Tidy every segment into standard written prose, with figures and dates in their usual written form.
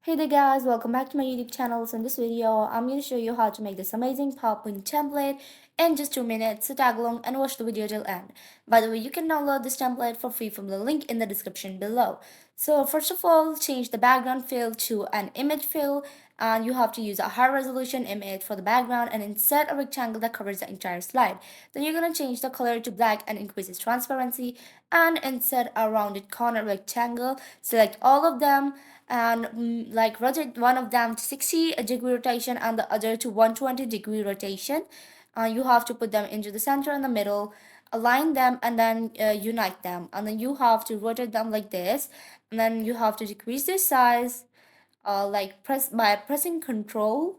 Hey there guys, welcome back to my YouTube channel. So in this video, I'm going to show you how to make this amazing PowerPoint template in just 2 minutes. So tag along and watch the video till end. By the way, you can download this template for free from the link in the description below. So first of all, change the background fill to an image fill, and you have to use a high resolution image for the background and insert a rectangle that covers the entire slide. Then you're going to change the color to black and increase its transparency and insert a rounded corner rectangle. Select all of them and like rotate one of them to 60-degree rotation and the other to 120-degree rotation. You have to put them into the center and the middle, align them, and then unite them, and then you have to rotate them like this, and then you have to decrease their size like pressing control.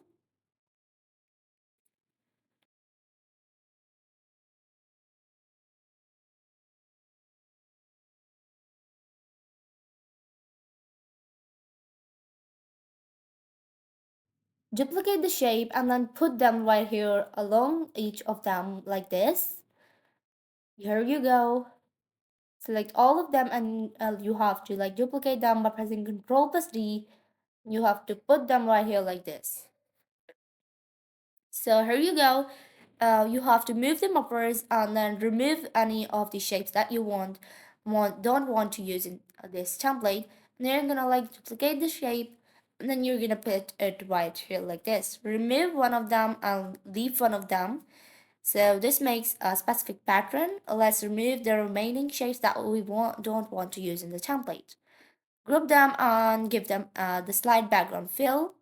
Duplicate the shape and then put them right here along each of them like this. Here you go. Select all of them, and you have to like duplicate them by pressing Ctrl plus D. You have to put them right here like this. So here you go. You have to move them upwards and then remove any of the shapes that you don't want to use in this template. And then you're gonna like duplicate the shape, and then you're gonna put it right here like this. Remove one of them and leave one of them. So this makes a specific pattern. Let's remove the remaining shapes that we don't want to use in the template. Group them and give them the slide background fill.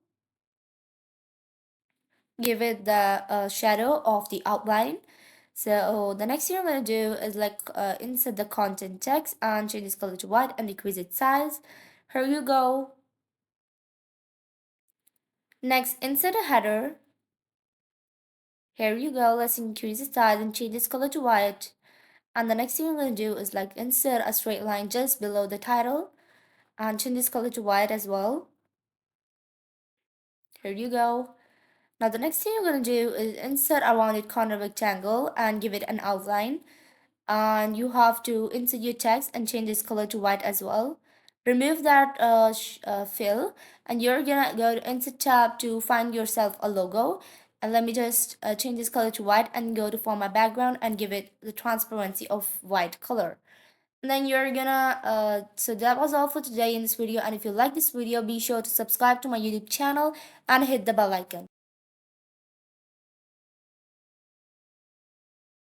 Give it the shadow of the outline. So the next thing I'm going to do is like insert the content text and change its color to white and decrease its size. Here you go. Next, insert a header. Here you go. Let's increase its size and change its color to white. And the next thing I'm going to do is like insert a straight line just below the title and change this color to white as well. Here you go. Now the next thing you're going to do is insert a rounded corner rectangle and give it an outline. And you have to insert your text and change this color to white as well. Remove that fill, and you're gonna go to insert tab to find yourself a logo. And let me just change this color to white and go to form my background and give it the transparency of white color. And then you're gonna so that was all for today in this video, and if you like this video, be sure to subscribe to my YouTube channel and hit the bell icon.